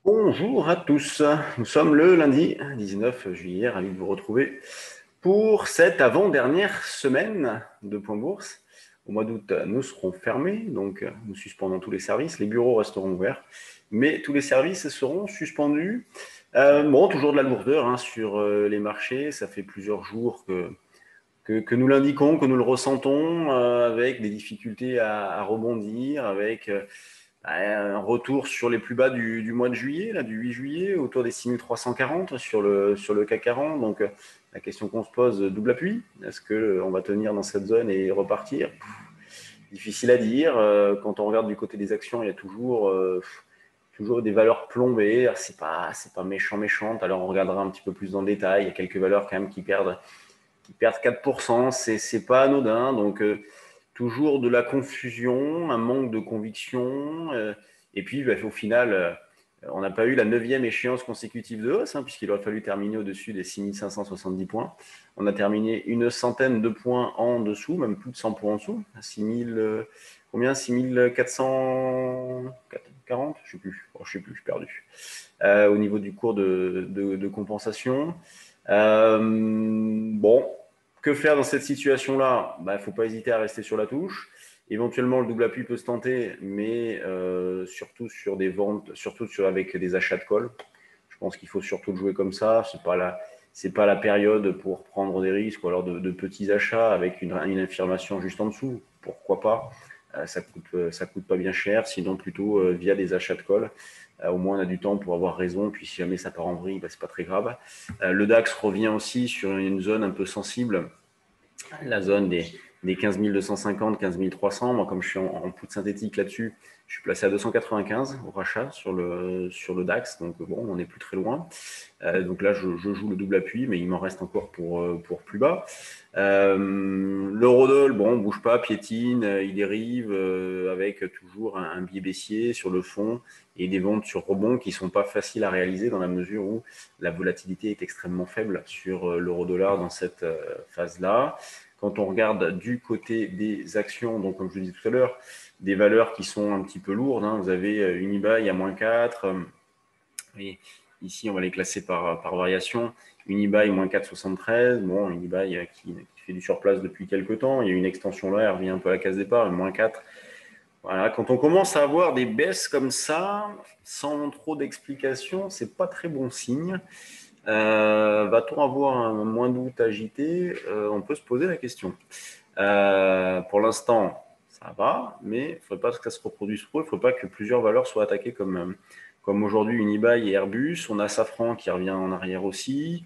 Bonjour à tous, nous sommes le lundi 19 juillet, ravi de vous retrouver pour cette avant-dernière semaine de Point Bourse. Au mois d'août, nous serons fermés, donc nous suspendons tous les services, les bureaux resteront ouverts, mais tous les services seront suspendus. Bon, toujours de la lourdeur sur les marchés, ça fait plusieurs jours que nous l'indiquons, que nous le ressentons, avec des difficultés à rebondir, avec un retour sur les plus bas du mois de juillet, là, du 8 juillet, autour des 6340 sur le CAC 40. Donc, la question qu'on se pose, double appui. Est-ce qu'on va tenir dans cette zone et repartir? Difficile à dire. Quand on regarde du côté des actions, il y a toujours des valeurs plombées. C'est pas méchant. Alors, on regardera un petit peu plus dans le détail. Il y a quelques valeurs quand même qui perdent 4%. C'est pas anodin. Donc, toujours de la confusion, un manque de conviction. Et puis, au final, on n'a pas eu la 9e échéance consécutive de hausse, puisqu'il aurait fallu terminer au-dessus des 6570 points. On a terminé une centaine de points en dessous, même plus de 100 points en dessous. 6000, combien 6440. Je ne sais plus. Je suis perdu. Au niveau du cours de compensation. Bon, que faire dans cette situation-là? Il ne faut pas hésiter à rester sur la touche. Éventuellement, le double appui peut se tenter, mais surtout sur des ventes, avec des achats de call. Je pense qu'il faut surtout jouer comme ça. C'est pas la période pour prendre des risques ou alors de petits achats avec une affirmation juste en dessous. Pourquoi pas? Ça coûte pas bien cher, sinon plutôt via des achats de call. Au moins, on a du temps pour avoir raison. Puis si jamais ça part en vrille, c'est pas très grave. Le DAX revient aussi sur une zone un peu sensible, la zone des 15 250, 15 300. Moi, comme je suis en poudre synthétique là-dessus, je suis placé à 295 au rachat sur le DAX. Donc, bon, on n'est plus très loin. Donc là, je joue le double appui, mais il m'en reste encore pour plus bas. L'eurodoll, bon, bouge pas, piétine, il dérive avec toujours un biais baissier sur le fond et des ventes sur rebond qui sont pas faciles à réaliser dans la mesure où la volatilité est extrêmement faible sur l'euro-dollar dans cette phase-là. Quand on regarde du côté des actions, donc comme je le disais tout à l'heure, des valeurs qui sont un petit peu lourdes. Vous avez Unibail à moins 4. Et ici, on va les classer par variation. Unibail, moins 4,73. Bon, Unibail qui fait du surplace depuis quelques temps. Il y a une extension là, elle revient un peu à la case départ, moins 4. Voilà, quand on commence à avoir des baisses comme ça, sans trop d'explications, c'est pas très bon signe. Va-t-on avoir un mois d'août agité? On peut se poser la question. Pour l'instant, ça va, mais il ne faudrait pas que ça se reproduise trop. Il ne faut pas que plusieurs valeurs soient attaquées comme aujourd'hui Unibail et Airbus. On a Safran qui revient en arrière aussi.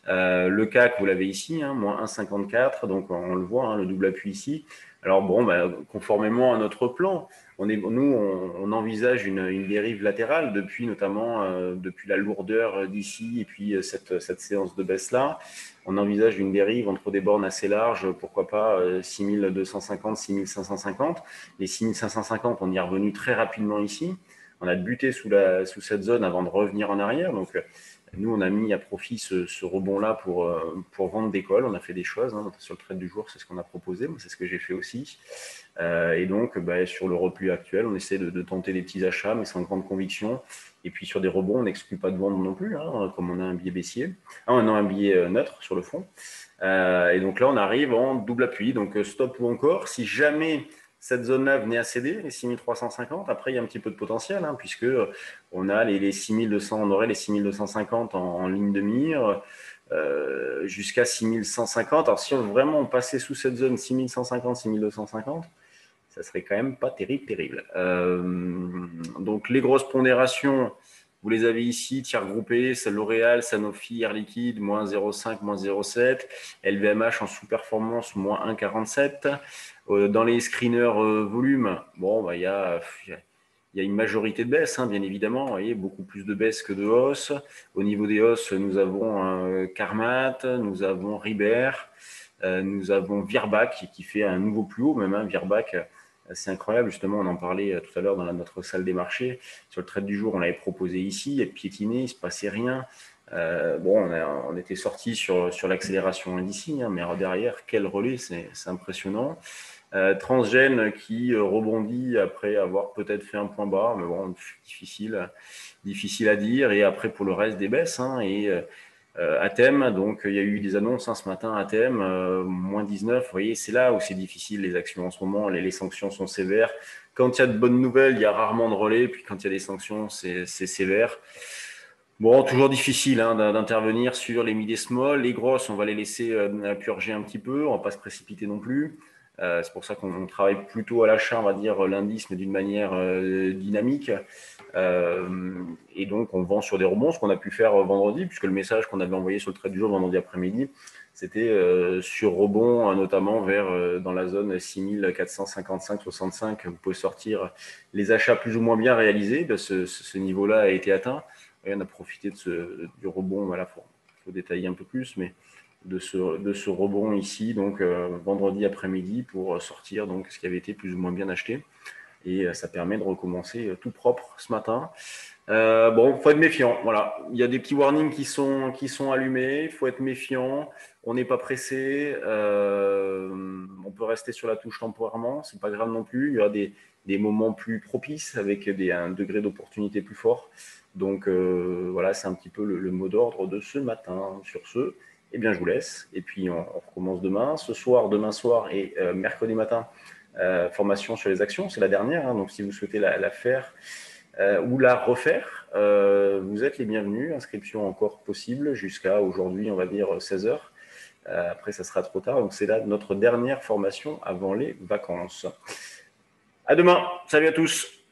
Le CAC, vous l'avez ici, moins 1,54. Donc on le voit, le double appui ici. Alors bon, conformément à notre plan, on envisage une dérive latérale notamment depuis la lourdeur d'ici et puis cette séance de baisse-là. On envisage une dérive entre des bornes assez larges, pourquoi pas 6250, 6550. Les 6550, on y est revenu très rapidement ici. On a buté sous cette zone avant de revenir en arrière. Donc, nous, on a mis à profit ce rebond-là pour vendre des calls. On a fait des choses. Sur le trade du jour, c'est ce qu'on a proposé. Moi, c'est ce que j'ai fait aussi. Et donc, sur le repli actuel, on essaie de tenter des petits achats, mais sans grande conviction. Et puis, sur des rebonds, on n'exclut pas de vendre non plus, comme on a un billet baissier. On a un billet neutre sur le fond. Et donc là, on arrive en double appui. Donc, stop ou encore. Si jamais cette zone-là venait à céder, les 6350, après, il y a un petit peu de potentiel, puisque on a les 6200, on aurait les 6250 en ligne de mire, jusqu'à 6150. Alors, si vraiment on passait sous cette zone 6150, 6250, ça serait quand même pas terrible. Donc, les grosses pondérations, vous les avez ici, tiers groupés, c'est L'Oréal, Sanofi, Air Liquide, moins 0,5, moins 0,7, LVMH en sous-performance, moins 1,47. Dans les screeners volume, bon, il y a une majorité de baisses, bien évidemment. Vous voyez, beaucoup plus de baisses que de hausses. Au niveau des hausses, nous avons Carmat, nous avons Ribert, nous avons Virbac qui fait un nouveau plus haut, même Virbac. C'est incroyable, justement, on en parlait tout à l'heure dans notre salle des marchés. Sur le trade du jour, on l'avait proposé ici, et piétiné, il ne se passait rien. On était sorti sur l'accélération d'ici, mais derrière, quel relais, c'est impressionnant. Transgène qui rebondit après avoir peut-être fait un point bas, mais bon, difficile à dire. Et après, pour le reste, des baisses. Hein, et Athème, donc il y a eu des annonces ce matin, Athème, moins 19. Vous voyez, c'est là où c'est difficile les actions en ce moment. Les sanctions sont sévères. Quand il y a de bonnes nouvelles, il y a rarement de relais. Puis quand il y a des sanctions, c'est sévère. Bon, toujours difficile hein, d'intervenir sur les mid et small. Les grosses, on va les laisser purger un petit peu. On ne va pas se précipiter non plus. C'est pour ça qu'on travaille plutôt à l'achat, on va dire, l'indice, mais d'une manière dynamique. Et donc, on vend sur des rebonds, ce qu'on a pu faire vendredi, puisque le message qu'on avait envoyé sur le trade du jour vendredi après-midi, c'était sur rebond, notamment vers dans la zone 6455-65. Vous pouvez sortir les achats plus ou moins bien réalisés. Ce niveau-là a été atteint. Et on a profité du rebond. Voilà, faut détailler un peu plus, mais de ce rebond ici, donc vendredi après-midi, pour sortir donc ce qui avait été plus ou moins bien acheté. Et ça permet de recommencer tout propre ce matin. Bon, faut être méfiant. Voilà, il y a des petits warnings qui sont allumés. Il faut être méfiant. On n'est pas pressé. On peut rester sur la touche temporairement. C'est pas grave non plus. Il y aura des moments plus propices avec un degré d'opportunité plus fort. Donc voilà, c'est un petit peu le mot d'ordre de ce matin. Sur ce, eh bien, je vous laisse. Et puis on recommence demain. Ce soir, demain soir et mercredi matin. Formation sur les actions, c'est la dernière, hein, donc si vous souhaitez la faire ou la refaire, vous êtes les bienvenus. Inscription encore possible jusqu'à aujourd'hui, on va dire 16 heures. Après, ça sera trop tard, donc c'est là notre dernière formation avant les vacances. À demain, salut à tous.